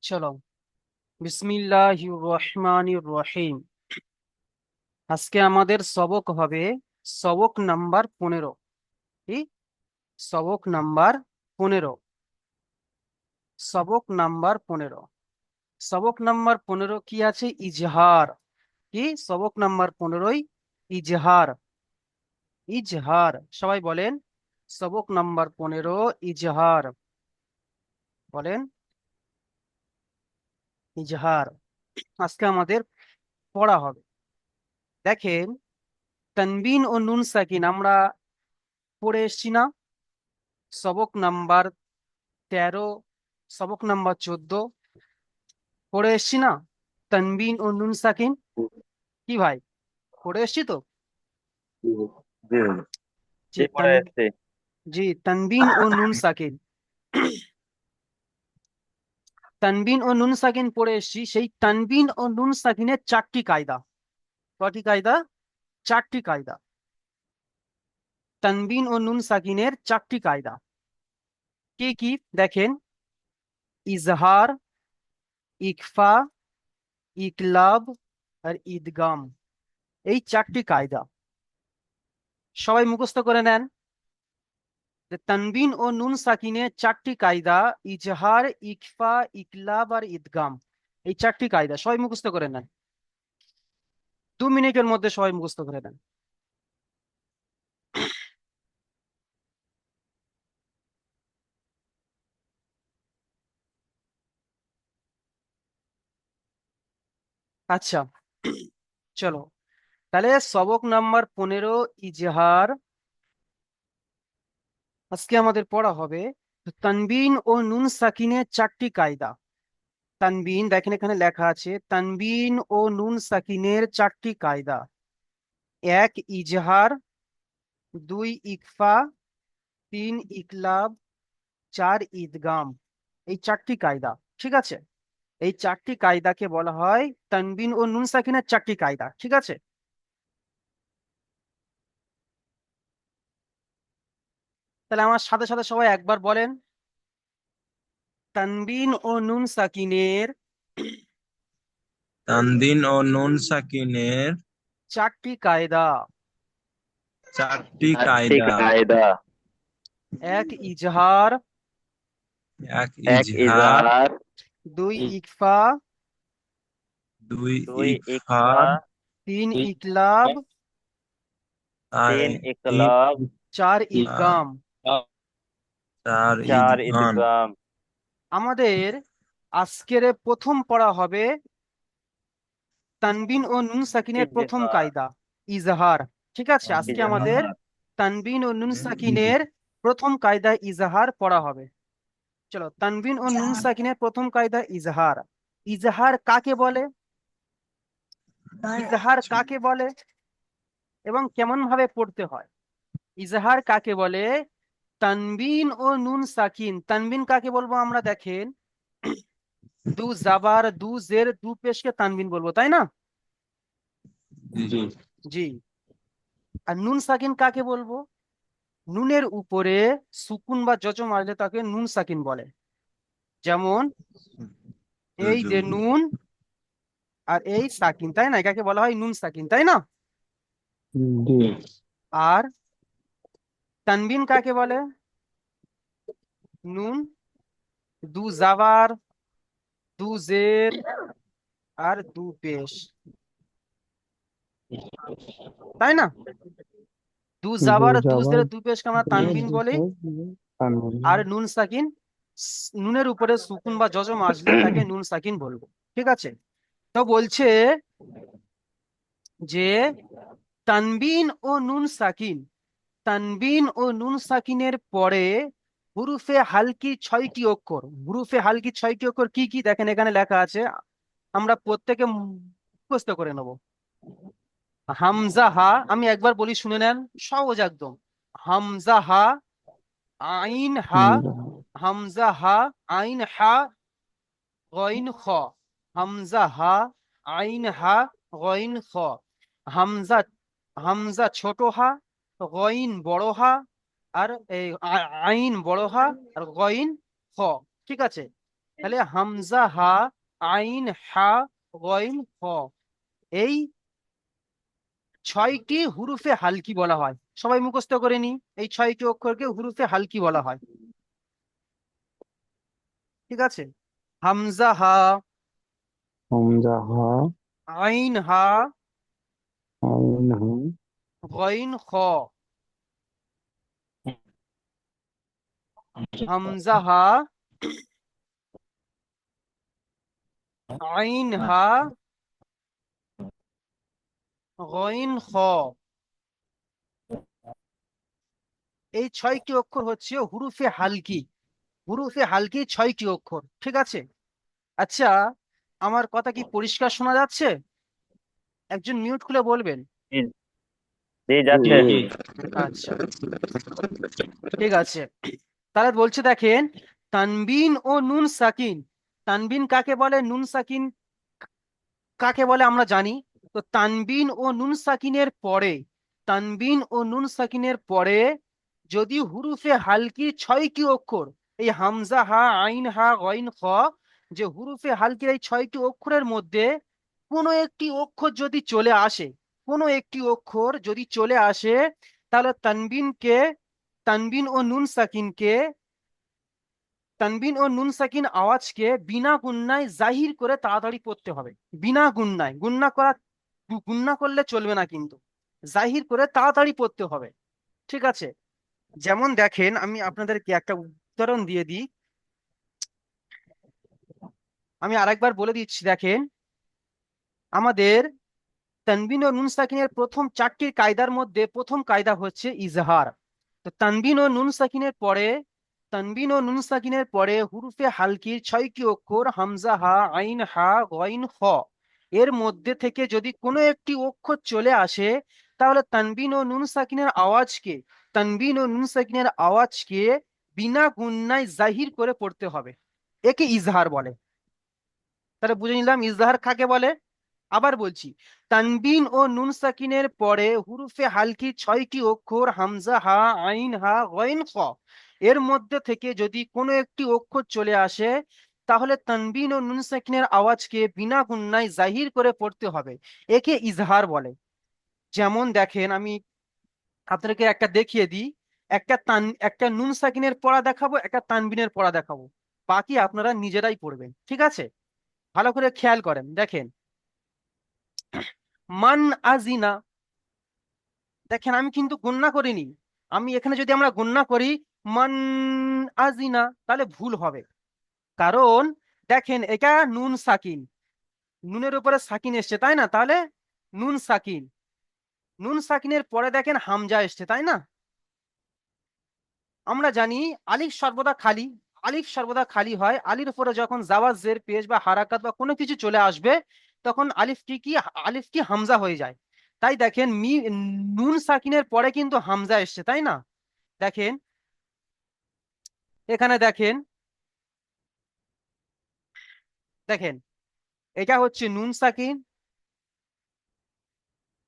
চলো, বিসমিল্লাহির রহমানির রহিম। আজকে আমাদের সবক হবে সবক নাম্বার 15। কি? সবক নাম্বার 15। সবক নাম্বার 15। সবক নাম্বার 15 কি আছে? ইজহার। কি? সবক নাম্বার 15ই ইজহার। ইজহার, সবাই বলেন। সবক নাম্বার 15 ইজহার। বলেন ইজহার। আজকে আমাদের পড়া হবে। দেখেন, তানবিন ও নুন সাকিন আমরা পড়ে এসছি না? সবক নাম্বার 13, সবক নাম্বার 14 পড়ে এসছি না? তানবিন ও নুন সাকিন। কি ভাই, পড়ে এসছি তো? জি জি জি জি, পড়ে এসছি। জি, তানবিন ও নুন সাকিন। তানবিন ও নুন সাকিন পড়ে এসছি। সেই তানবিন ও নুন সাকিনের চারটি কায়দা। কয়টি কায়দা? চারটি কায়দা। তানবিন ও নুন সাকিনের চারটি কায়দা কি কি? দেখেন, ইজহার, ইকফা, ইকলাব আর ইদগাম। এই চারটি কায়দা সবাই মুখস্থ করে নেন। যে তানবিন ও নুন সাকিনের চারটি কায়দা: ইজহার, ইকফা, ইকলাব আর ইদগাম। এই চারটি কায়দা সবাই মুখস্থ করে নেন। 2 মিনিটের মধ্যে সবাই মুখস্থ করে নেন। আচ্ছা, চলো তাহলে সবক নাম্বার 15 ইজহার আজকে আমাদের পড়া হবে। তানবিন ও নুন সাকিনের চারটি কায়দা। তানবিন, দেখেন এখানে লেখা আছে তানবিন ও নুন সাকিনের চারটি কায়দা: 1 ইজহার, 2 ইকফা, 3 ইকলাব, 4 ঈদগাম। এই চারটি কায়দা, ঠিক আছে? এই চারটি কায়দাকে বলা হয় তানবিন ও নুন সাকিনের চারটি কায়দা, ঠিক আছে? তাহলে আমার সাথে সাথে সবাই একবার বলেন, তানবিন ও নুন সাকিনের তানদিন ও নুন সাকিনের চারটি কায়দা। চারটি চারটি কায়দা। কায়দা: 1 ইজহার, এক এক ইজহার, ইজহার, 2 ইকফা, দুই দুই ইকফা, ইকফা, 3 ইকলাব, আর তিন ইক ইকলাব, 4 আহ, ঈদগাম। চার চার ঈদগান। ইদগাম। আমাদের আজকের প্রথম পড়া হবে তানবিন ও নুন সাকিনের প্রথম ইজহার, কায়দা, ইজহার। ঠিক আছে, আজকে আমাদের ইজহার। তানবিন ও নুন সাকিনের প্রথম কায়দা ইজহার পড়া হবে। চলো, তানবিন ও নুন সাকিনের প্রথম কায়দা ইজহার। ইজহার কাকে বলে? ইজহার কাকে বলে এবং কেমন ভাবে পড়তে হয়? ইজহার কাকে বলে? তানবিন ও নুন সাকিন। তানবিন কাকে বলবো আমরা? দেখেন, দু জাবার, দু জের, দু পেশকে তানবিন বলবো, তাই না? জি। জি। আর নুন সাকিন কাকে বলবো? নুনের উপরে সুকুন বা জজম আসলে তাকে নুন সাকিন বলে। যেমন এই যে নুন আর এই সাকিন, তাই না? এটাকে বলা হয় নুন সাকিন, তাই না? জি। আর তানবিন কাকে বলে? নুন, দু জাবার, দু জের আর দু পেশ, তাই না? দু দু জাবার, দু জাবার, জের, দু পেশকে আমরা তানবিন দু বলি। পেশ, তানবিন। আর নুন সাকিন, নুনের উপরে সুকুন বা জজম আসলে তাকে নুন সাকিন বলবো, ঠিক আছে? তো বলছে যে তানবিন ও নুন সাকিন, তানবিন ও নুন সাকিনের পরে হুরুফে হালকি 6টি অক্ষর। হুরুফে হালকি 6টি অক্ষর কি কি? দেখেন এখানে লেখা আছে, আমরা প্রত্যেকে মুখস্থ করে নেব। হামজা হা, আমি একবার বলি শুনে নেন, সহজ একদম। হামজা হা, আইন হা, হামজা হা, আইন হা, গইন খ। হামজা হা, আইন হা, গইন খ। হামজা, হামজা ছোট হা, গইন বড় হা, আর এই আইন বড় হা, আর গইন খ। ঠিক আছে? তাহলে হামজা হা, আইন হা, গইন হ, এই 6টি হুরুফে হালকি বলা হয়। সবাই মুখস্থ করে নি, এই 6টি অক্ষরকে হুরুফে হালকি বলা হয়। ঠিক আছে, হামজা হা, হামজা হা, আইন হা, আইন হা, গইন খ। হামজা হা, আইন হা, গইন খ, এই 6টি অক্ষর হচ্ছে হুরুফে হালকি। হুরুফে হালকি 6টি অক্ষর। ঠিক আছে। আচ্ছা, আমার কথা কি পরিষ্কার শোনা যাচ্ছে? একজন মিউট খুলে বলবেন। জি জি, যাচ্ছে। জি। আচ্ছা, ঠিক আছে। তাহলে বলছে দেখেন, তানবিন ও নুন সাকিন। তানবিন কাকে বলে, নুন সাকিন কাকে বলে আমরা জানি। তো তানবিন ও নুন সাকিনের পরে, তানবিন ও নুন সাকিনের পরে যদি হুরুফে হালকি 6টি অক্ষর, এই হামজা হা, আইন হা, গইন খ, যে হুরুফে হালকির এই 6টি অক্ষরের মধ্যে কোনো একটি অক্ষর যদি চলে আসে, কোনো একটি অক্ষর যদি চলে আসে, তাহলে তানবিনকে, তানবিন ও নুন সাকিনকে, তানবিন ও নুন সাকিন আওয়াজকে বিনা গুন্নায় জাহির করে তাড়াতাড়ি পড়তে হবে। বিনা গুন্নায়, গুন্না করলে চলবে না কিন্তু, জাহির করে তাড়াতাড়ি পড়তে হবে। ঠিক আছে। যেমন দেখেন, আমি আপনাদেরকে একটা উদাহরণ দিয়ে দিই। আমি আরেকবার বলে দিচ্ছি, দেখেন, আমাদের তানবিন ও নুন সাকিনের প্রথম 4টি কায়দার মধ্যে প্রথম কায়দা হচ্ছে ইজহার। তো তানবিন ও নুন সাকিনের পরে, তানবিন ও নুন সাকিনের পরে হুরুফে হালকির 6টি অক্ষর হামজা হা, আইন হা, গইন খ, এর মধ্যে থেকে যদি কোনো একটি অক্ষর চলে আসে, তাহলে তানবিন ও নুন সাকিনের আওয়াজকে, তানবিন ও নুন সাকিনের আওয়াজকে বিনা গুন্নায় জাহির করে পড়তে হবে। একে ইজহার বলে। তাহলে বুঝে নিলাম ইজহার কাকে বলে। আবার বলছি, তানবিন ও নুন সাকিনের পরে হুরুফে হালকি 6টি অক্ষর হামজা হা, আইন হা, গইন খ, এর মধ্যে থেকে যদি কোনো একটি অক্ষর চলে আসে, তাহলে তানবিন ও নুন সাকিনের আওয়াজকে বিনা গুন্নায় জাহির করে পড়তে হবে। একে ইজহার বলে। যেমন দেখেন, আমি আপনাদেরকে একটা দেখিয়ে দিই। একটা নুন সাকিনের পড়া দেখাবো, একটা তানবিনের পড়া দেখাবো, বাকি আপনারা নিজেরাই পড়বেন। ঠিক আছে, ভালো করে খেয়াল করেন। দেখেন, মান আজিনা, দেখেন আমি কিন্তু গণনা করিনি। আমি এখানে যদি আমরা গণনা করি মান আজিনা, তাহলে ভুল হবে। কারণ দেখেন, এটা নুন সাকিন, নুনের উপরে সাকিন এসছে, তাই না? তাহলে নুন সাকিন, নুন সাকিনের পরে দেখেন হামজা এসছে, তাই না? আমরা জানি আলিফ সর্বদা খালি, আলিফ সর্বদা খালি হয়। আলির উপরে যখন জাওয়াজ জের পেশ বা হারাকাত বা কোনো কিছু চলে আসবে, তখন আলিফটি হামজা হয়ে যায়। তাই দেখেন নুন সাকিনের পরে কিন্তু হামজা এসছে, তাই না? দেখেন, এখানে দেখেন, দেখেন, এটা হচ্ছে নুন সাকিন,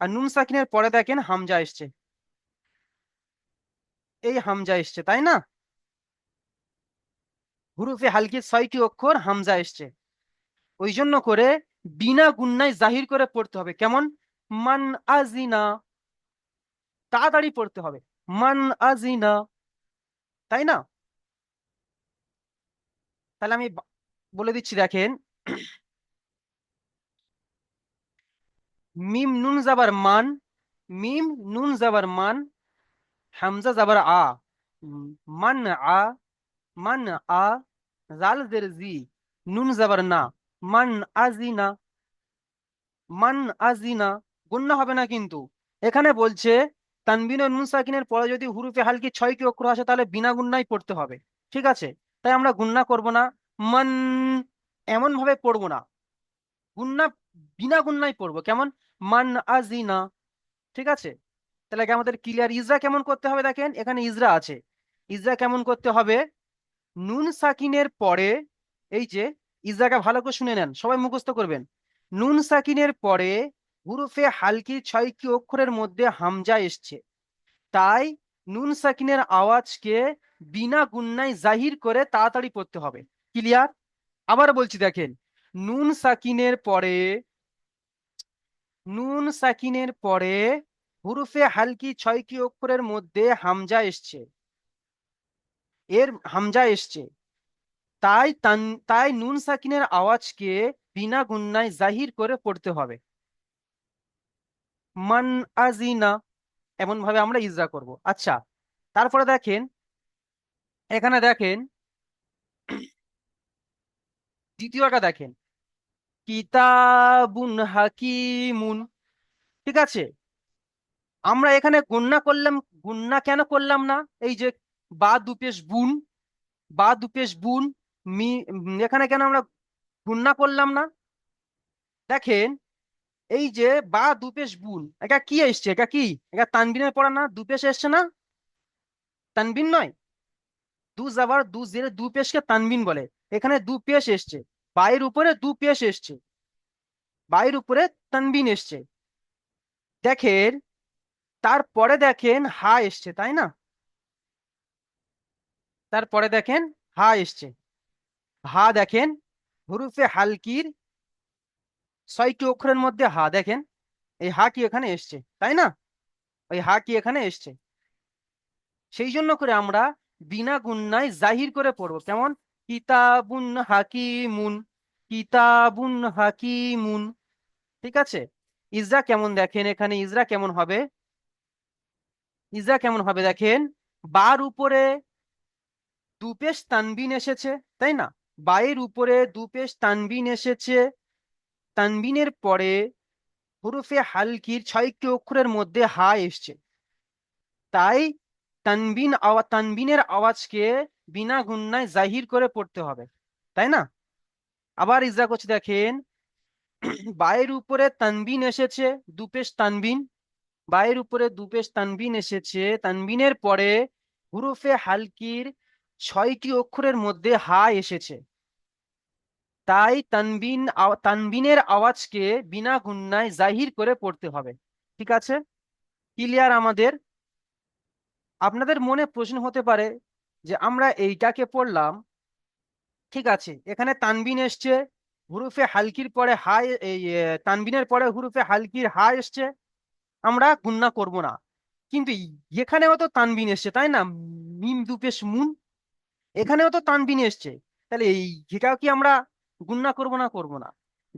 আর নুন সাকিনের পরে দেখেন হামজা এসছে, এই হামজা এসছে, তাই না? হুরুফে হালকি 6টি অক্ষর হামজা এসছে। ওই জন্য করে বিনা গুন্নায় জাহির করে পড়তে হবে। কেমন? মান আজিনা, তাড়াতাড়ি পড়তে হবে, মান আজিনা, তাই না? তাহলে আমি বলে দিচ্ছি, দেখেন, মিম নুন জাবার মান, মিম নুন জাবার মান, হামজা জাবার আ, উম, মান আ, মান আ, জাল জের জি, নুন জাবার না, মান আজিনা, মান আজিনা, গুন্না হবে না কিন্তু। এখানে বলছে তানবিন ও নুন সাকিনের পরে যদি হুরুফে হালকি 6টি অক্ষর আসে, তাহলে বিনা গুন্নাই পড়তে হবে। ঠিক আছে, তাই আমরা গুন্না করব না। মান, এমন ভাবে পড়বো না, গুন্না বিনা গুন্নাই পড়বো। কেমন? মান আজিনা। ঠিক আছে, তাহলে কি আমাদের ক্লিয়ার? ইজরা কেমন করতে হবে, দেখেন এখানে ইজরা আছে। ইজরা কেমন করতে হবে? নুন সাকিনের পরে, এই যে, ইজরাকে ভালো করে শুনে নেন, সবাই মুখস্থ করবেন। নুন সাকিনের পরে হুরুফে হালকি 6টি অক্ষরের মধ্যে হামজা এসছে, তাই নুন সাকিনের আওয়াজকে বিনা গুন্নায় জাহির করে তাড়াতাড়ি পড়তে হবে। ক্লিয়ার? আবার বলছি দেখেন, নুন সাকিনের পরে, নুন সাকিনের পরে হুরুফে হালকি 6টি অক্ষরের মধ্যে হামজা এসছে, এর হামজা এসছে। তাই নুন সাকিনের আওয়াজকে বিনা গুণনায় জাহির করে পড়তে হবে। মান আজিনা, এমন ভাবে আমরা ইজরা করব। আচ্ছা, তারপরে দেখেন, এখানে দেখেন দ্বিতীয়টা দেখেন, কিতাবুন হাকিমুন। ঠিক আছে, আমরা এখানে গুণনা করলাম, গুণনা কেন করলাম না? এই যে বা দুপেশ বুন, বা দুপেশ বুন, এখানে কেন আমরা গুণনা করলাম না? দেখেন, এই যে বা দুপেশ বুন, এটা কি এসছে? এটা কি, এটা তানবিনের পড়া না? দুপেশ এসছে না? তানবিন নয়? দু জাবার দু জেরে দু পেশকে তানবিন বলে। এখানে দু পেশ এসছে, বায়ের উপরে দু পেশ এসছে, বায়ের উপরে তানবিন এসছে। দেখেন, তারপরে দেখেন হা এসছে, তাই না? তারপরে দেখেন হা এসছে। হা দেখেন, হুরুফে হালকির 6টি অক্ষরের মধ্যে হা দেখেন, এই হা কি এখানে এসছে, তাই না? ওই হা কি এখানে এসছে। সেই জন্য করে আমরা বিনা গুণনায় জাহির করে পড়বো। কেমন? কিতাবুন হাকিমুন, কিতাবুন হাকিমুন। ঠিক আছে, ইজরা কেমন দেখেন, এখানে ইজরা কেমন হবে? ইজরা কেমন হবে দেখেন, বার উপরে দুপেশ তানবিন এসেছে, তাই না? বায়ের উপরে দুপেশ তানবিন এসেছে, তানবিনের পরে হুরুফে হালকির 6টি অক্ষরের মধ্যে হা এসছে। তাই তানবিনের আওয়াজকে বিনা গুণনায় জাহির করে পড়তে হবে, তাই না? আবার ইজরা করছে দেখেন, বায়ের উপরে তানবিন এসেছে, দুপেশ তানবিন, বায়ের উপরে দুপেশ তানবিন এসেছে, তানবিনের পরে হুরুফে হালকির 6টি অক্ষরের মধ্যে হা এসেছে। তাই তানবিনের আওয়াজকে বিনা গুণনায় জাহির করে পড়তে হবে। ঠিক আছে, ক্লিয়ার আমাদের? আপনাদের মনে প্রশ্ন হতে পারে যে আমরা এইটাকে পড়লাম, ঠিক আছে, এখানে তানবিন এসছে, হুরুফে হালকির পরে হা তানবিনের পরে হুরুফে হালকির হা এসছে, আমরা গুণনা করব না। কিন্তু এখানেও তো তানবিন এসছে, তাই না? মিম দুপেশ মুন, এখানেও তো তানবিন এসছে। তাহলে এই এটাও কি আমরা গুণনা করব না? করব না।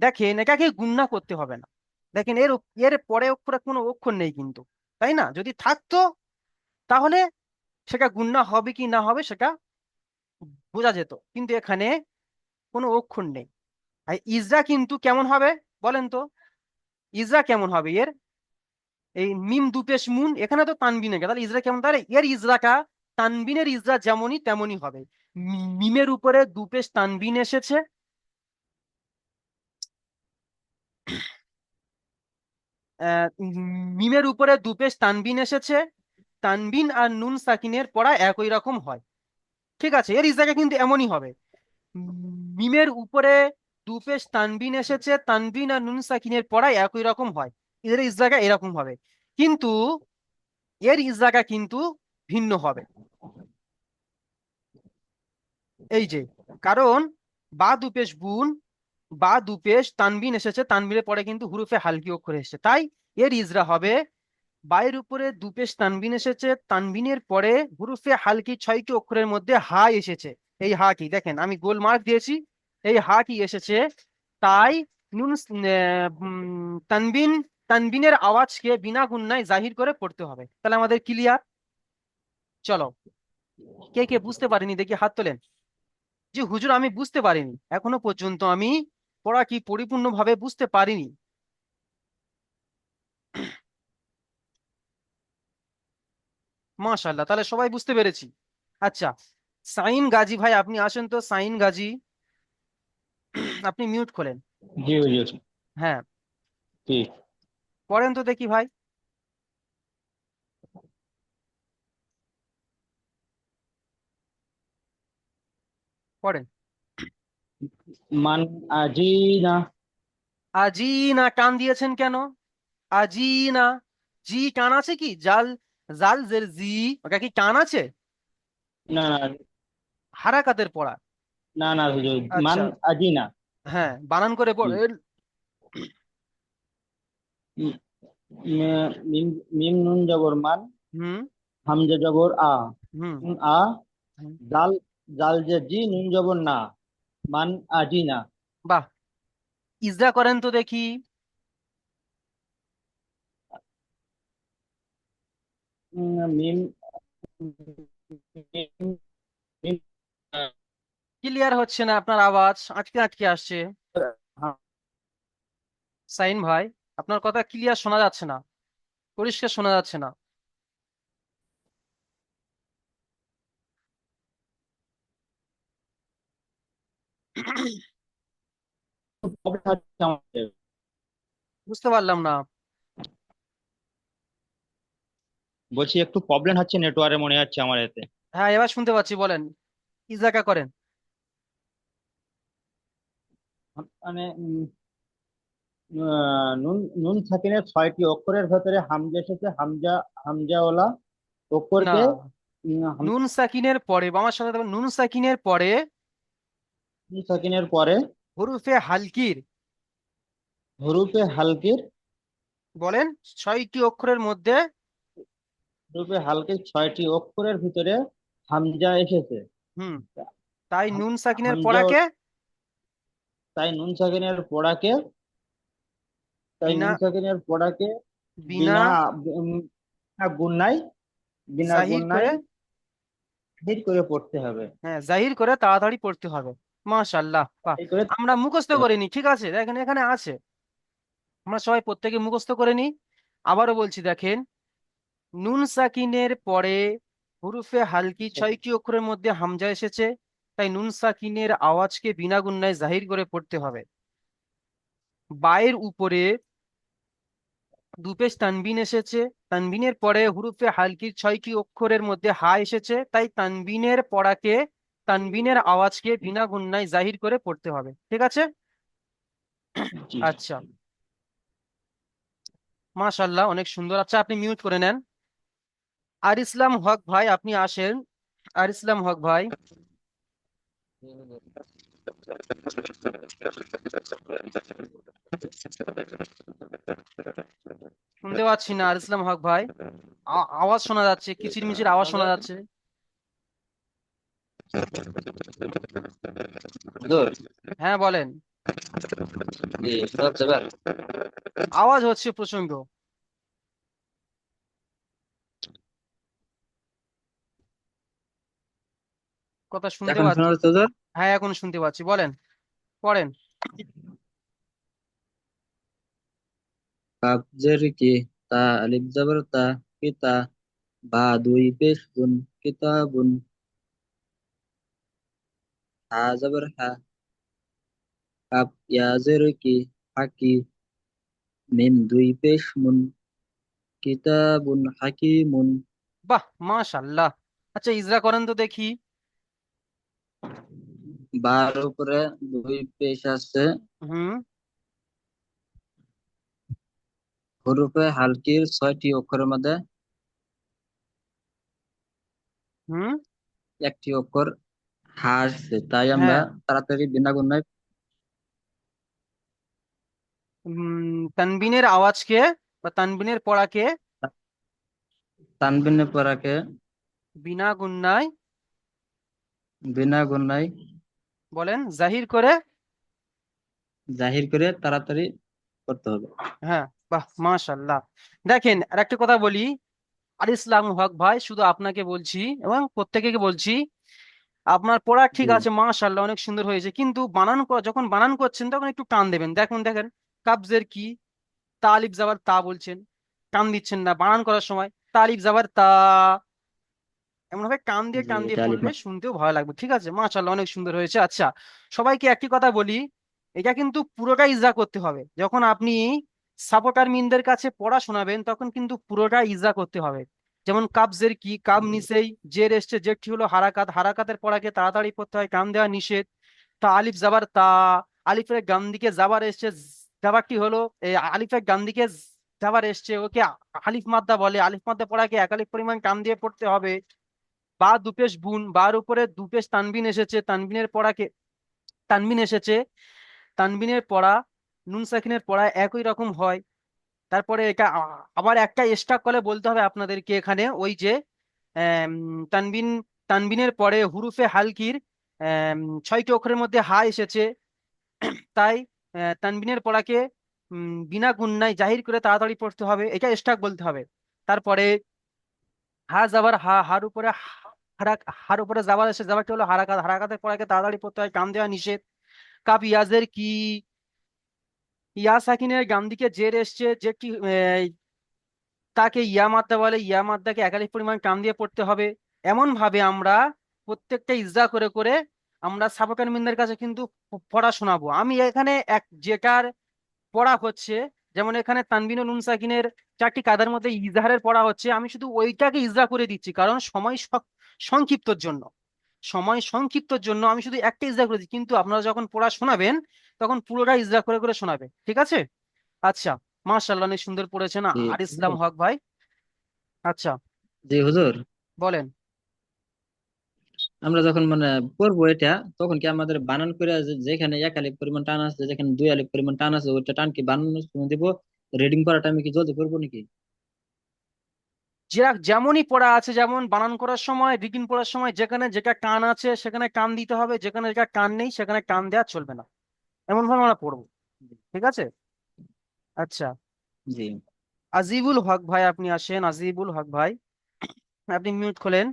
দেখেন, এটাকে গুণনা করতে হবে না। দেখেন, এর পরে অক্ষরে কোনো অক্ষর নেই কিন্তু, তাই না? যদি থাকতো তাহলে সেটা গুণনা হবে কি না হবে সেটা বোঝা যেত, কিন্তু এখানে কোনো অক্ষর নেই। আর ইজরা কিন্তু কেমন হবে বলেন তো? ইজরা কেমন হবে এর? এই মিম দুপেশ মুন, এখানে তো তানবিন একে, তাহলে ইজরা কেমন? তাহলে এর ইজরাটা তানবিনের ইজরা যেমনই তেমনই হবে। মিমের উপরে দুপেশ তানবিন এসেছে, মিমের উপরে দুপেশ তানবিন এসেছে, তানবিন আর নুন সাকিনের পড়া একই রকম হয়। ঠিক আছে, এর ইজরাটা কিন্তু এমনই হবে। মিমের উপরে দুপেশ তানবিন এসেছে, তানবিন আর নুন সাকিনের পড়া একই রকম হয়, এর ইজরাটা এরকম হবে। কিন্তু এর ইজরাটা কিন্তু ভিন্ন হবে। এই যে, কারণ বা দুপেশ বুন, বা দুপেশ তানবিন এসেছে, তানবিনের পরে কিন্তু হুরুফে হালকি অক্ষর এসেছে, তাই এর ইজরা হবে, বায়ের উপরে দুপেশ তানবিন এসেছে, তানবিনের পরে হুরুফে হালকি 6টি অক্ষরের মধ্যে হা এসেছে। এই হা কি দেখেন, আমি গোল মার্ক দিয়েছি, এই হা কি এসেছে। তাই নুন তানবিন, তানবিনের আওয়াজকে বিনা গুণনায় জাহির করে পড়তে হবে। তাহলে আমাদের ক্লিয়ার? চলো, কে কে বুঝতে পারিনি দেখি হাত তোলেন। যে হুজুর আমি বুঝতে পারিনি, এখনো পর্যন্ত আমি পড়া কি পরিপূর্ণভাবে বুঝতে পারিনি। মাশাআল্লাহ, তাহলে সবাই বুঝতে পেরেছি। আচ্ছা, সাইন গাজী ভাই আপনি আসেন তো, সাইন গাজী, আপনি মিউট খোলেন। জি হুজুর। হ্যাঁ, ঠিক। পড়েন তো দেখি ভাই, পড়েন। মান আজিনা। আজি না টান দিয়েছেন কেন? আজি না, জি টান আছে কি? জাল, জাল জের জি, ওটা কি টান আছে? না না। হারাকাতের পড়া, না না হুজুর, মান আচ্ছা, আজিনা। হ্যাঁ, বানান করে জি। উম, মিম মিম নুন জবর মান, হুম হামজা জবর আ, হুম নুন আ, হুম। জাল জাল যে জি, নুন জবর না, মান আজিনা। বাহ, ইজরা করেন তো দেখি। মিম মিম মিম ক্লিয়ার হচ্ছে না, আপনার আওয়াজ আটকে আটকে আসছে। সাইন ভাই, আপনার কথা ক্লিয়ার শোনা যাচ্ছে না, পরিষ্কার শোনা যাচ্ছে না। প্রবলেম হচ্ছে আমাদের। বুঝতে পারলাম না। বলছি একটু প্রবলেম হচ্ছে নেটওয়ার্কে মনে হচ্ছে আমার এতে। হ্যাঁ, এবার শুনতে পাচ্ছি, বলেন। ইজাকা করেন। মানে নুন নুন সাকিনের 6টি অক্ষরের ভেতরে হামজা এসেছে, হামজাওয়ালা না, অক্ষরকে নুন সাকিনের পরে, আমার সাথে দেখবেন, নুন সাকিনের পরে নুন সাকিনের পরে হরুফে হালকির, হরুফে হালকির, বলেন, 6টি অক্ষরের মধ্যে। হরুফে হালকির 6টি অক্ষরের ভিতরে হামজা এসেছে। হুম, তাই নুন সাকিনের হামজা, পড়াকে তাই নুন সাকিনের পড়াকে তাই বিনা নুন সাকিনের পড়াকে বিনা বিনা গুণনায়, বিনা জাহির গুণনায় করে, ধীর করে পড়তে হবে। হ্যাঁ, জাহির করে তাড়াতাড়ি পড়তে হবে। মাশাআল্লাহ, বাহ। এই করে আমরা মুখস্থ পড়তে হবে। করিনি, ঠিক আছে, দেখেন এখানে আছে, আমরা সবাই প্রত্যেকে মুখস্থ করে নিই। আবারও বলছি, দেখেন, নুন সাকিনের পরে হুরুফে হালকি 6টি অক্ষরের মধ্যে হামজা এসেছে, তাই নুন সাকিনের আওয়াজকে বিনা গুণনায় জাহির করে পড়তে হবে। বায়ের উপরে দুপেশ তানবিন এসেছে, তানবিনের পরে হুরুফে হালকির 6টি অক্ষরের মধ্যে হা এসেছে, তাই তানবিনের পড়াকে, তানবিনের আওয়াজকে বিনা গুণনায় জাহির করে পড়তে হবে, ঠিক আছে। জি। আচ্ছা, মাশাআল্লাহ, অনেক সুন্দর। আচ্ছা, আপনি মিউট করে নেন। আর ইসলাম হক ভাই, আপনি আসেন। আর ইসলাম হক ভাই, শুনতে পাচ্ছি না। আর ইসলাম হক ভাই, আওয়াজ শোনা যাচ্ছে, কিচিরমিচির আওয়াজ শোনা যাচ্ছে। হুজুর, হ্যাঁ, বলেন। জি, শোনা যাচ্ছে এবার? আওয়াজ হচ্ছে প্রচন্ড, কথা শুনতে এখন শোনা পাচ্ছি। যাচ্ছে হুজুর? হ্যাঁ, এখন শুনতে পাচ্ছি, বলেন, পড়েন। কাফ জের কি, তা আলিফ জবর তা, কিতা, বা দুই পেশ গুন, কিতাবুন, হা জবর হা, কাফ ইয়া জের কি, হাকি, মিম দুই পেশ মুন, কিতাবুন হাকিমুন। বাহ, মাশাআল্লাহ। আচ্ছা, ইজরা করেন তো দেখি। বার উপরে দুই পেশ আছে, হুম হরফে হালকির 6টি অক্ষরের মধ্যে হুম। একটি অক্ষর হা আসছে, তাই আমরা হ্যাঁ, তাড়াতাড়ি বিনা গুণায় তানবিনের আওয়াজকে বা তানবিনের পড়াকে তানবিনে পড়াকে বিনা গুণনায়, বিনা গুণায় বলেন, জাহির করে। জাহির করে তাড়াতাড়ি করতে হবে। হ্যাঁ, বাহ, মাশাআল্লাহ। দেখেন, আর একটা কথা বলি। আর ইসলাম হক ভাই, শুধু আপনাকে বলছি এবং প্রত্যেকে বলছি, আপনার পড়া ঠিক জি। আছে, মাশাআল্লাহ, অনেক সুন্দর হয়েছে, কিন্তু যখন বানান করছেন তখন একটু টান দেবেন। দেখুন, দেখেন, কাবজের কি, তা আলিফ জাবার তা বলছেন, টান দিচ্ছেন না বানান করার সময়। তা আলিফ জাবার তা, এমন ভাবে কান দিয়ে জি, টান দিয়ে এটা আলিফ পড়লে শুনতেও ভালো লাগবে, ঠিক আছে। মাশাআল্লাহ, অনেক সুন্দর হয়েছে। আচ্ছা, সবাইকে একটি কথা বলি, এটা কিন্তু পুরোটা ইজরা করতে হবে। যখন আপনি সাপোর্টার মিনদের কাছে পড়া শোনাবেন, তখন কিন্তু পুরোটা ইজরা করতে হবে। যেমন কাবজের কি, কাব নিচেই জের এসছে, জেরটি হলো হারাকাত, হারাকাতের পড়াকে তাড়াতাড়ি পড়তে হয়, টান দেওয়া নিষেধ। তা আলিফ জাবার তা, আলিফের গান দিকে জাবার এসছে, জাবারটি হলো আলিফের গান দিকে জাবার এসছে, ওকে আলিফ মাদ্দা বলে। আলিফ মাদ্দা পড়াকে একালিফ পরিমাণ টান দিয়ে পড়তে হবে। বা দুপেশ বুন, বার উপরে দুপেশ তানবিন এসেছে, তানবিনের পড়াকে তানবিন এসেছে, তানবিনের পড়া নুন সাকিনের পড়া একই রকম হয়। তারপরে এটা আবার একটা এক্সট্রা করে বলতে হবে আপনাদেরকে এখানে, ওই যে আম, তানবিন তানবিনের পরে হুরুফে হালকির আম, 6টি অক্ষরের মধ্যে হা এসেছে, তাই তানবিনের পড়াকে বিনা গুণনায় জাহির করে তাড়াতাড়ি পড়তে হবে, এটা এক্সট্রা বলতে হবে। তারপরে হা যাবার হা, হার উপরে হারাক, হার উপরে যাবার এসে যাবারটি হলো হারাকাত, হারাকাতের পড়াকে তাড়াতাড়ি পড়তে হয়, কাম দেওয়া নিষেধ। কাপ ইয়াজের কি, ইয়া সাকিনের গাম দিকে জের এসছে, জেরটি তাকে ইয়া মাদ্দা বলে, ইয়া মাদ্দাকে একাধিক পরিমাণ টান দিয়ে পড়তে হবে। এমন ভাবে আমরা প্রত্যেকটা ইজরা করে করে আমরা সাবকান মিনদের কাছে কিন্তু পড়া শোনাবো। আমি এখানে এক যেটার পড়া হচ্ছে, যেমন এখানে তানবিন ও নুন সাকিনের 4টি কায়দার মধ্যে ইজহারের পড়া হচ্ছে, আমি শুধু ওইটাকে ইজরা করে দিচ্ছি, কারণ সময় সংক্ষিপ্তর জন্য, সময় সংক্ষিপ্তর জন্য আমি শুধু একটা ইজরা করে দিচ্ছি, কিন্তু আপনারা যখন পড়া শোনাবেন তখন পুরোটা ইজরা করে করে শোনাবে, ঠিক আছে? আচ্ছা, মাশাআল্লাহ, অনেক সুন্দর পড়েছেন জি আর ইসলাম হক ভাই। আচ্ছা, জি হুজুর, বলেন। আমরা যখন মানে পড়বো এটা, তখন কি আমাদের বানান করে যেখানে 1 আলিফ পরিমাণ টান আছে, যেখানে 2 আলিফ পরিমাণ টান আছে, ওইটা টান কি বানানোর সময় দিব? রিডিং করার টাইমে কি জলদি করবো নাকি? যেমনই পড়া আছে, যেমন বানান করার সময়, রিডিং পড়ার সময় যেখানে যেটা টান আছে সেখানে টান দিতে হবে, যেখানে যেটা টান নেই সেখানে টান দেওয়া চলবে না, এমন ভাবে আমরা পড়বো, ঠিক আছে? আচ্ছা, জি। আজিবুল হক ভাই আপনি আসেন, আজিবুল হক ভাই, আপনি মিউট খোলেন।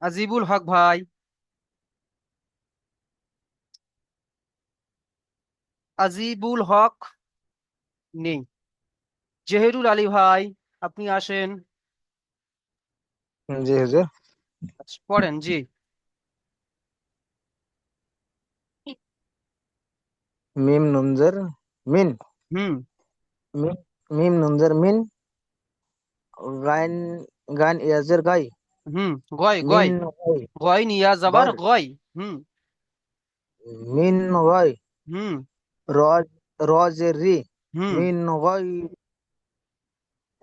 আজিবুল হক ভাই, আজিবুল হক নেই। জহেরুল আলী ভাই, আপনি আসেন। জি হুজুর। আচ্ছা, পড়েন জি। মিম নুনজের মিন, হুম। মিম মিম নুনজের মিন, গাইন গান ইয়াজের গাই, হুম। গয় মিন গয়, গাই, গয় নিয়া যাবার গয়, গয়। হুম। মিন গাই, হুম। রজ রজের রি, হুম। মিন গাই,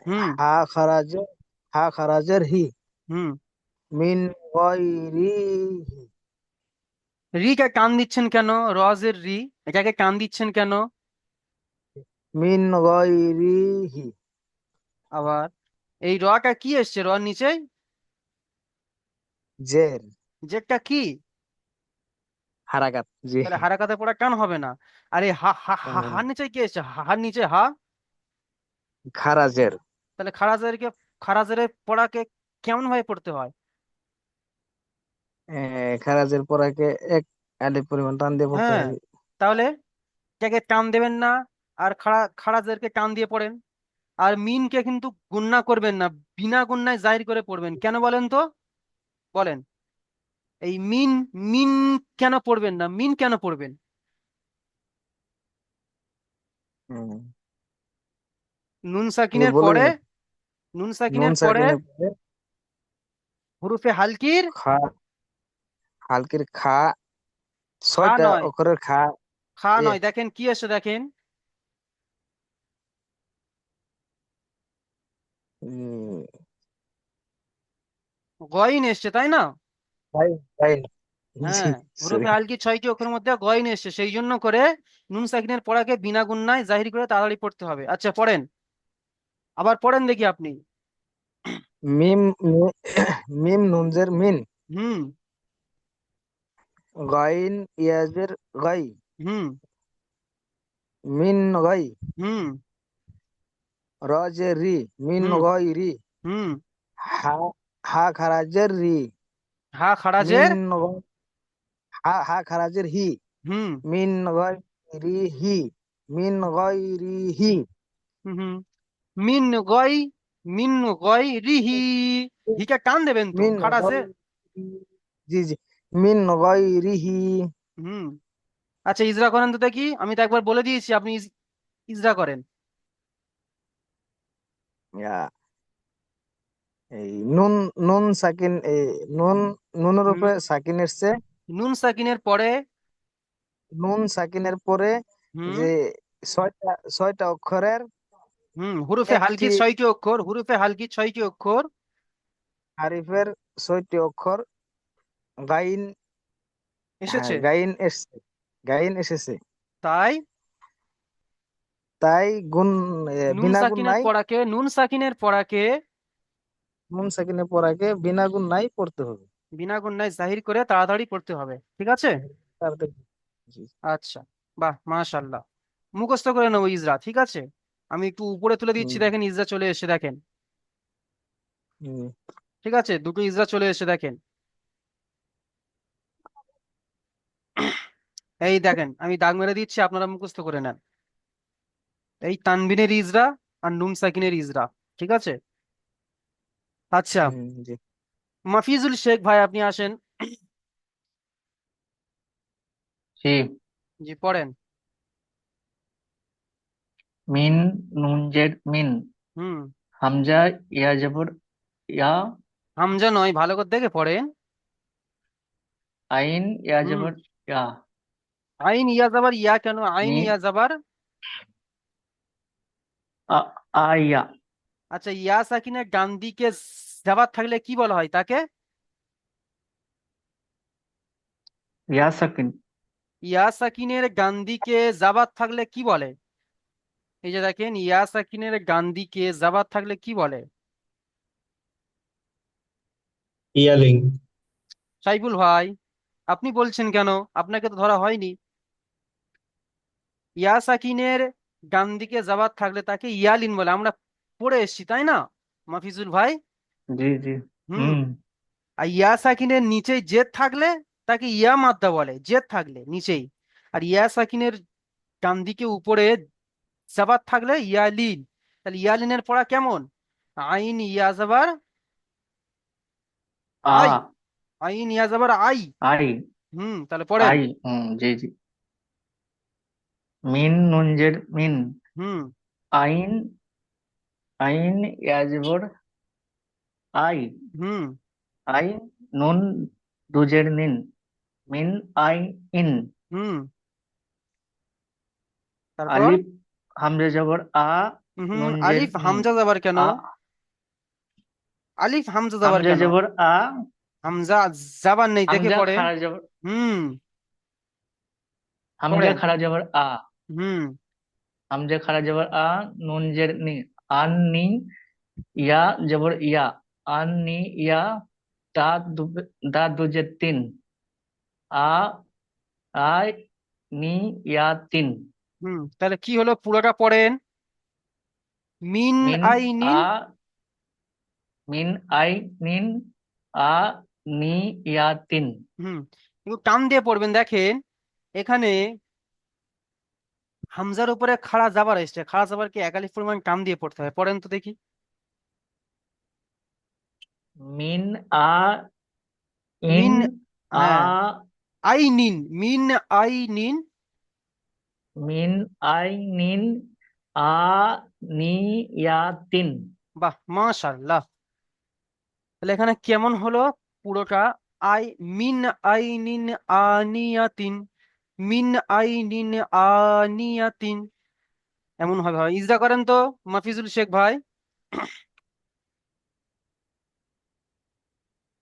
হুম। হা খারাজের হি, হুম। মিন গাই রি হি, রি কে কান দিচ্ছেন কেন? রজের রি, এটাকে কান দিচ্ছেন কেন? মিন গাই রি হি, আবার এই রটা কি এসছে রর নিচে? জের, জেরটা কি? হারাকাত, জি। তাহলে হারাকাতে পড়া কান হবে না। আরে হা হা হা, হার নিচে কি এসছে? হার নিচে হা। খারাজের, তাহলে খারাজেরকে, খারাজের পড়াকে কেমন ভাবে পড়তে হয়? খারাজের পরাকে 1 আলিফ পরিমাণ টান দিয়ে পড়তে হ্যাঁ, হয়। তাহলে এটাকে টান দেবেন না, আর খারাজেরকে টান দিয়ে পড়েন। আর মিনকে কিন্তু গুণনা করবেন না, বিনা গুণনায় জাহির করে পড়বেন, কেন বলেন তো? বলেন। এই মিন, মিন কেন পড়বেন না, মিন কেন পড়বেন? হুম, নুন হুজুর সাকিনের বলে পরে, দিন। নুন নুন সাকিনের পরে সাকিনের পরে হুরুফে হালকির খা, হালকের খা, খা 6টা নয়, অক্ষরের খা। খা এ নয়, দেখেন কি এসে, দেখেন উম, গয়ন এসছে, তাই না? তাই তাই, জি, হ্যাঁ, সরি। হুরুফে হালকি 6টি অক্ষরের মধ্যে গয়ন এসছে, সেই জন্য করে নুন সাকিনের পড়াকে বিনা গুণনায় জাহির করে তাড়াতাড়ি পড়তে হবে। আচ্ছা, পড়েন, আবার পড়েন দেখি আপনি। মিম মিম নুনজের মিন, হুম। গাইন ইয়াজের গাই, হুম। মিন গাই, হুম। রজের রি, মিন হুম। গাই রি, হুম। হা হা খারাজের রি, হা খারাজের। মিন গাই, হা খারাজের হি, হুম। মিন গাই রি হি, মিন গাই রি হি, হুম। হুম। মিন গয়, মিন গয় রিহি, হিকে টান দেবেন তো মিন গাই খারাজে। রি, জি জি, মিন গাই রি হি। হুম। আচ্ছা, ইজরা করেন তো দেখি, আমি তো একবার বলে দিয়েছি, আপনি ইজরা করেন। এই নুন, নুন সাকিন, নুন, নুনের হুম। উপরে সাকিন এসছে, নুন সাকিনের পরে। নুন সাকিনের পরে হুম। যে ছয়টা ছয়টা অক্ষরের হুম, হুরুফে একটি, হালকি 6টি অক্ষর, হুরুফে হালকি 6টি অক্ষর। আরিফের 6টি অক্ষর। গাইন। হ্যাঁ, এসেছে, গাইন এসেছে। তাই তাই গুণ নুন বিনা গুণ সাকিনের নাই। পড়াকে, নুন সাকিনের পড়াকে নুন সাকিনের পড়াকে বিনা গুণ নাই পড়তে হবে। বিনা গুণায় জাহির করে তাড়াতাড়ি পড়তে হবে, ঠিক আছে। তাড়াতাড়ি। জি। আচ্ছা, বাহ, মাশাল্লাহ, মুখস্থ করে নেবো ইজরা, ঠিক আছে। আমি একটু উপরে তুলে দিচ্ছি, হুম, দেখেন ইজরা চলে এসে দেখেন, হুম, ঠিক আছে, দুটো ইজরা চলে এসে দেখেন। এই দেখেন, আমি দাগ মেরে দিচ্ছি, আপনারা মুখস্থ করে নেন। এই তানবিনের ইজরা আর নুন সাকিনের ইজরা, ঠিক আছে। আচ্ছা, জি। মাফিজুল শেখ ভাই, আপনি আসেন। জি। জি, পড়েন। মিন, নুন জেড মিন, হুম। হামজা ইয়া জবর ইয়া, হামজা নয়, ভালো করে দেখে পড়েন। আইন ইয়া হুম। জবর ইয়া, আইন ইয়া জাবার ইয়া কেন, আইন মি ইয়া জাবার। আ আইয়া, আচ্ছা, ইয়া সাকিনের ডান দিকে জাবার থাকলে কি বলা হয় তাকে? ইয়া সাকিন, ইয়া সাকিনের ডান দিকে জাবার থাকলে কি বলে? এই যে দেখেন, ইয়া সাকিনের ডান দিকে জাবার থাকলে কি বলে? ইয়ালিং। সাইফুল ভাই, আপনি বলছেন কেন? আপনাকে তো ধরা হয়নি। ইয়া সাকিনের ডান দিকে জাবার থাকলে তাকে ইয়ালিন বলে, আমরা পড়ে এসেছি, তাই না মাফিজুল ভাই? জি জি। হুম। হুম। আর ইয়া সাকিনের নিচেই জেদ থাকলে তাকে ইয়া মাদ্দা বলে, জেদ থাকলে নিচেই। আর ইয়া সাকিনের ডান দিকে উপরে জাবার থাকলে ইয়ালিন। তাহলে ইয়ালিনের পড়া কেমন? আইন ইয়া জাবার আ আই, আইন ইয়া জাবার আই। আই, তাহলে পড়েন। আই, জি জি। মিন নুন জেড মিন, হুম। আইন, আইন ইয়া জবর আই, হুম। আই, নুন দু জেড নিন, মিন আই ইন, হুম। তারপর আলিফ হামজা জবর আ, নুন জেড আলিফ নি, হামজা জাবার কেন? আ, আলিফ হামজা জাবার হামজা কেন? জবর আ, হামজা জাবার নেই, দেখে হামজা পড়েন। খাড়া জবর, হুম। হামজা পড়েন। খাড়া জবর আ, হুম। হামজা খাড়া জবর আ, নুন জের নি, আন নি, ইয়া জবর ইয়া, আন নি ইয়া, তা দু, দা দুজের তিন, আ, আই, নি ইয়া তিন, তাহলে কি হলো, পুরোটা পড়েন। মিন মিন আই নিন। আ, মিন আই নিন, আ, নি ইয়া তিন। হুম। কিন্তু টান দিয়ে পড়বেন, দেখেন এখানে হামজার উপরে খাড়া জাবার এসছে, খাড়া জাবার কি একালিফ পরিমাণ টান দিয়ে পড়তে হয়? পড়েন তো দেখি। মিন আ ইন, মিন, আ, হ্যাঁ, আই নিন, মিন আই নিন। মিন আই নিন, আ, নি ইয়া তিন। বাহ, মাশাআল্লাহ। তাহলে এখানে কেমন হলো পুরোটা? আই, মিন আই নিন আনিয়াতিন, মিন আই নিন আনিয়াতিন, এমন হবে হয়। ইজরা করেন তো মাফিজুল শেখ ভাই।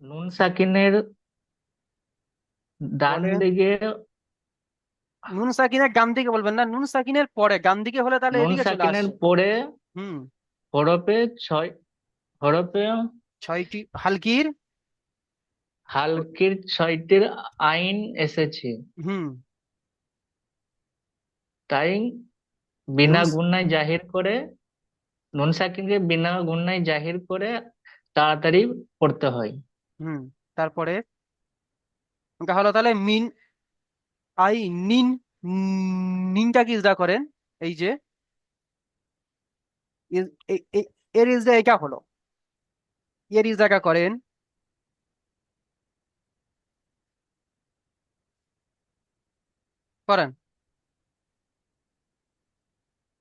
নুন সাকিনের ডান বলেন। দিকে, নুন সাকিনের ডান দিকে বলবেন না, নুন সাকিনের পরে, ডান দিকে হলে তাহলে নুন এদিকে চলে সাকিনের আসছে। পরে হুম। হরফে ছয়, হরফে ছয়টি হালকির। হালকির ছয়টির আইন এসেছে, হুম। তাই নুন বিনা গুণায় জাহির করে, নুন সাকিনকে বিনা গুণায় জাহির করে তাড়াতাড়ি পড়তে হয়। হুম। তারপরে ওটা হলো তাহলে মিন আই নিন। নিনটা কি ইজরা করেন, এই যে এর ইজরা এটা হলো, এর ইজরাটা করেন, করেন।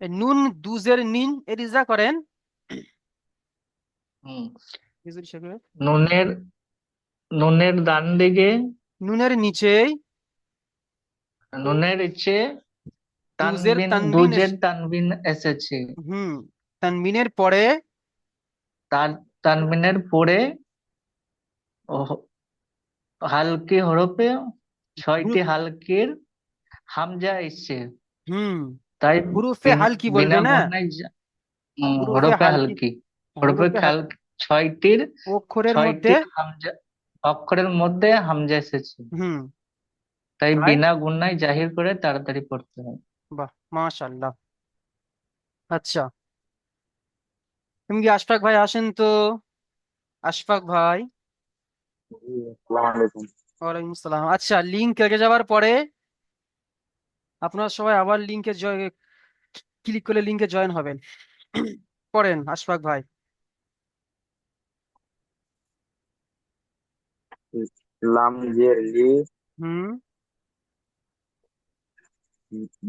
এই নুন দুজের নিন, এর ইজরা করেন। হুম। হিজুর শেখের। নুনের, নুনের ডান দিকে, নুনের নিচেই নুনের ইচ্ছে দুজের তানবিন, তানবিন দুজের তানবিন এসেছে, হুম। তানবিনের পরে তার তানবিনের পরে ও হালকি হরফে হুরু- 6টি হালকির হামজা এসছে, হুম তাই হুরুফে হালকি বলবে বিনা না, গুণায় হুরুফে হরফে হালকি, হালকি, হরফে হুরুফে হাল ছয়টির অক্ষরের মধ্যে, ছয়টি হামজা, অক্ষরের মধ্যে হামজা এসেছে, হুম তাই তাই, বিনা গুণায় জাহির করে তাড়াতাড়ি পড়তে হয়। বাহ মাশাআল্লাহ। আচ্ছা, তুমি কি আশফাক ভাই আসেন তো, আশফাক ভাই। জি, আসসালামু আলাইকুম। ওয়ালাইকুম আসসালাম। আচ্ছা, লিঙ্ক কেটে যাওয়ার পরে আপনারা সবাই আবার লিঙ্কে ক্লিক করলে লিঙ্কে জয়েন হবেন। পড়েন আশফাক ভাই। লাম জের লি, হুম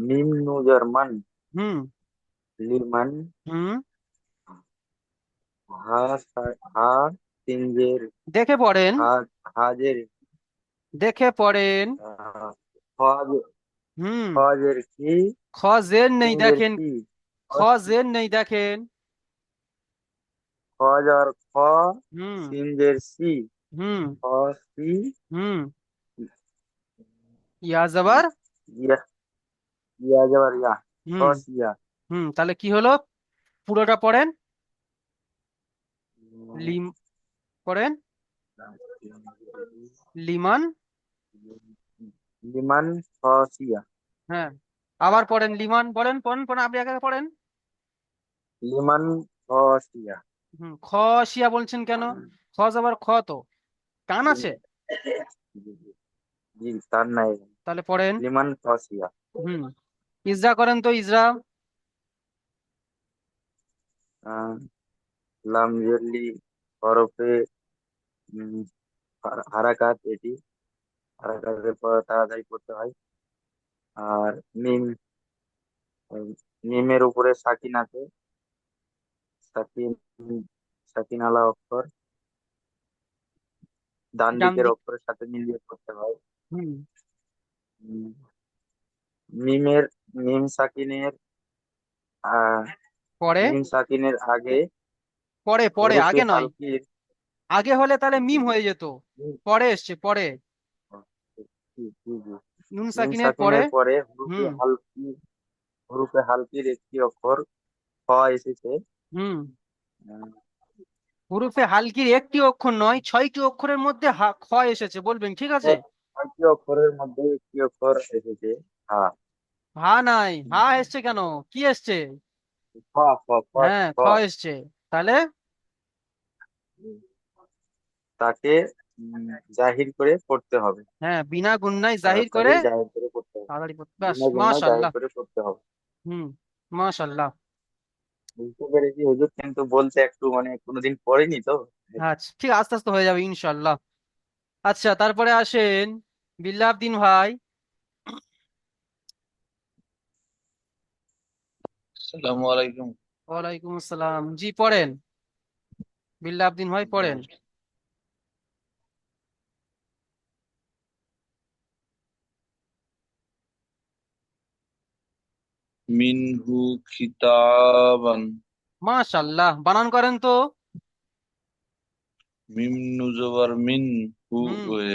মিম নুজের মান, হুম লিমান, হুম হা তিন জের, দেখে পড়েন, হা হাজের, দেখে পড়েন। খ হুম খজের কি, খ জের নেই সিন জের দেখেন, কি, খ জের নেই দেখেন। খজার খ, হুম সিন জের সি, হুম খ সি, হুম ইয়া যাবার, ইয়া ইয়া যাবার ইয়া, খ হুম সিয়া। তাহলে কি হলো, পুরোটা পড়েন, লিম পড়েন, লিমান। লিমান খ সিয়া, হ্যাঁ, আবার পড়েন লিমান, পড়েন পড়েন পড়েন, আপনি একা একা পড়েন। লিমান খ সিয়া। খ শিয়া বলছেন কেন, খ যাবার খ তো কান আছে, জি তার নাই, তাহলে পড়েন। লিমান খ সিয়া। হুম ইজরা করেন তো, ইজরা। আহ, লাম জেরলি হরফে, উম, হারাকাত, এটি হারাকাতের পর তাড়াতাড়ি করতে হয়। আর মিম, উম, মিমের উপরে সাকিন আছে, সাকিন, সাকিন আলা অক্ষর ডান ডান দিকের দিক, অক্ষরের সাথে মিলিয়ে করতে হয়। হুম উম, মিমের, মিম সাকিনের, আহ পরে, মিম সাকিনের আগে পরে পরে হরফে আগে নয়, হালকির, আগে হলে তাহলে মিম হয়ে যেত, পরে এসছে পরে, জি, জি, জি। নুন মিম সাকিনের পরে। সাকিনের পরে হুম হরফে হালকির একটি অক্ষর খ এসেছে। হুম আহ, হুরুফে হালকির একটি অক্ষর নয়, 6টি অক্ষরের মধ্যে খ এসেছে বলবেন, ঠিক আছে। ছয়টি অক্ষরের মধ্যে একটি অক্ষর এসেছে। হ্যাঁ, হা নাই, হা এসছে কেন, কি এসছে, খ, খ, খ, হ্যাঁ খ। খ এসছে, তাহলে উম, তাকে জাহির করে পড়তে হবে, হ্যাঁ বিনা গুণনায় জাহির করে তাড়াতাড়ি জাহির করে পড়তে হবে, তাড়াতাড়ি ব্যাস বিনা গুণা জাহির মাশাল্লাহ। করে পড়তে হবে। হুম মাশাল্লাহ। বুঝতে পেরেছি হুজুর, কিন্তু বলতে একটু মানে কোনোদিন পড়িনি তো। আচ্ছা ঠিক, আস্তে আস্তে হয়ে যাবে ইনশাল্লাহ। আচ্ছা, তারপরে আসেন বিল্লাহদ্দিন ভাই। আসসালামু আলাইকুম। ওয়ালাইকুম আসসালাম, জি পড়েন, বিল্লাহদ্দিন ভাই পড়েন। মিনহু খিতাবান। মাশাল্লাহ, বানান করেন তো। মিম নুজবার মিন, হু হুম এ,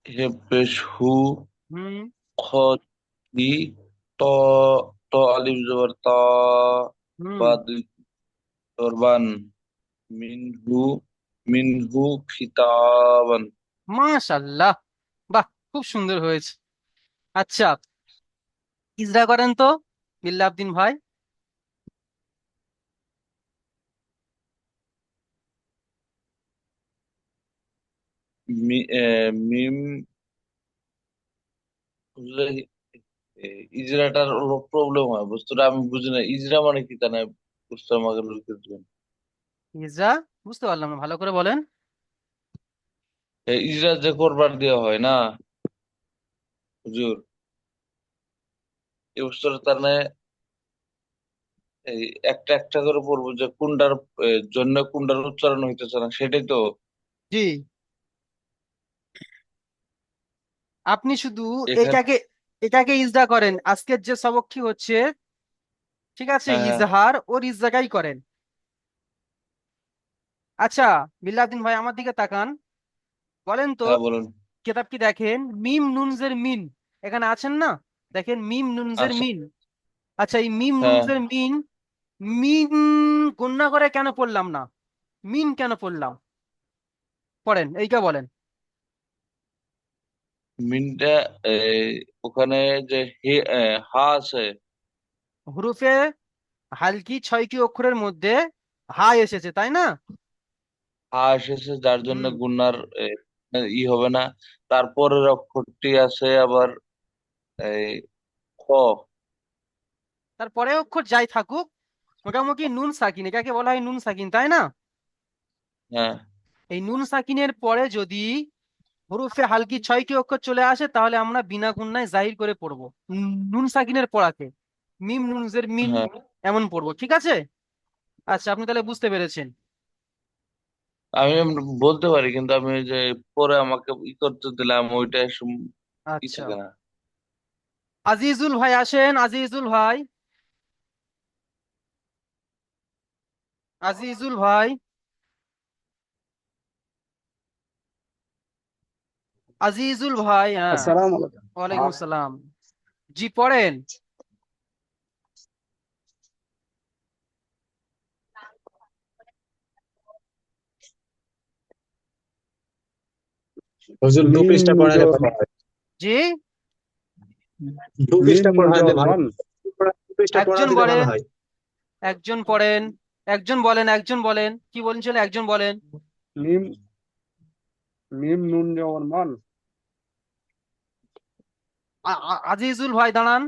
হে পেশ হু, হুম খ ই, ত, ত আলিফ জবর তা, হুম বা দুই জবর বান। মিনহু, মিনহু খিতাবান। মাশাল্লাহ, বাহ খুব সুন্দর হয়েছে। আচ্ছা, ইজরা করেন তো বিল্লাহদ্দিন ভাই। মিম, ইজরাটার প্রবলেম হয়, বুঝতে আমি বুঝি না ইজরা মানে কি, তা না বুঝতে আমাকে লিখে দিবেন। ইজরা বুঝতে পারলাম না, ভালো করে বলেন। ইজরা যে করবার দেওয়া হয় না হুজুর, এই বছর তার মানে এই একটা একটা করে পড়বো যে কোনটার জন্য কোনটার উচ্চারণ হইতেছে না, সেটাই তো। জি, আপনি শুধু এখানে, এটাকে এটাকে ইজরা করেন, আজকের যে সবকটি হচ্ছে, ঠিক আছে, হ্যাঁ হ্যাঁ, ইজহার ওর ইজরাটাই করেন। আচ্ছা বিল্লাহদ্দিন ভাই আমার দিকে তাকান, বলেন তো, হ্যাঁ বলুন। কেতাব কি দেখেন মিম নুনজের মিন এখানে আছেন না? দেখেন মিম নুনজের আচ্ছা। মিন। আচ্ছা, এই মিম হ্যাঁ, নুনজের মিন, মিন গুণনা করে কেন পড়লাম না? মিন কেন পড়লাম? পড়েন, এইটা বলেন। মিনটা এই, ওখানে যে হা আছে। হুরুফে হালকি 6টি অক্ষরের মধ্যে হা এসেছে, তাই না? হা এসেছে যার জন্য হুম। গুনার ই হবে না। তারপরের অক্ষরটি আছে আবার এই খ। তারপরে অক্ষর যাই থাকুক, মোটামুটি নুন সাকিন, এটাকে বলা হয় নুন সাকিন, তাই না? হ্যাঁ, এই নুন সাকিনের পরে যদি হুরুফে হালকি 6টি অক্ষর চলে আসে তাহলে আমরা বিনা গুণনায় জাহির করে পড়বো। নুন সাকিনের পড়াকে মিম নুনজের মিন হ্যাঁ। এমন পড়বো, ঠিক আছে? আচ্ছা, আপনি তাহলে বুঝতে পেরেছেন। আমি বলতে পারি, কিন্তু আমি ওই যে পরে আমাকে ই করতে দিলাম ওইটা ই আচ্ছা, থাকে না। আজিজুল ভাই আসেন, আজিজুল ভাই, আজিজুল ভাই, আজিজুল ভাই, হ্যাঁ। আসসালামু আলাইকুম। ওয়ালাইকুম আসসালাম। জি, পড়েন। হুজুর দু মিম পৃষ্ঠা নুন পড়াইলে জবর ভালো হয়। জি, দু মিম পৃষ্ঠা নুন পড়াইলে জবর ভালো মান। দু পৃষ্ঠা পড়া একজন দিলে ভালো বলেন, হয়। একজন পড়েন, একজন বলেন, একজন বলেন, কি বলছেন, একজন বলেন। মিম মিম নুন জবর মান। আজিজুল ভাই দাঁড়ান।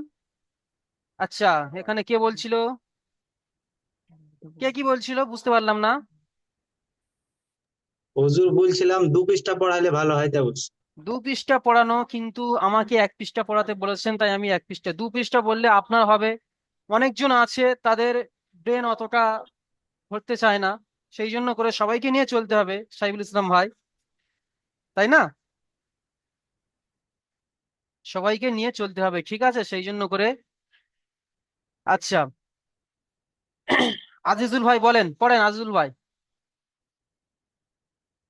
আচ্ছা, এখানে কে বলছিল, কে কি বলছিল বুঝতে পারলাম না। হুজুর বলছিলাম দু পৃষ্ঠা পড়াইলে ভালো হয় তা বলছি। 2 পৃষ্ঠা পড়ানো, কিন্তু আমাকে 1 পৃষ্ঠা পড়াতে বলেছেন, তাই আমি 1 পৃষ্ঠা, 2 পৃষ্ঠা বললে আপনার হবে। অনেকজন আছে তাদের ব্রেন অতটা ধরতে চায় না, সেই জন্য করে সবাইকে নিয়ে চলতে হবে সাইবুল ইসলাম ভাই, তাই না? সবাইকে নিয়ে চলতে হবে, ঠিক আছে, সেই জন্য করে। আচ্ছা, আজিজুল ভাই বলেন, পড়েন আজিজুল ভাই।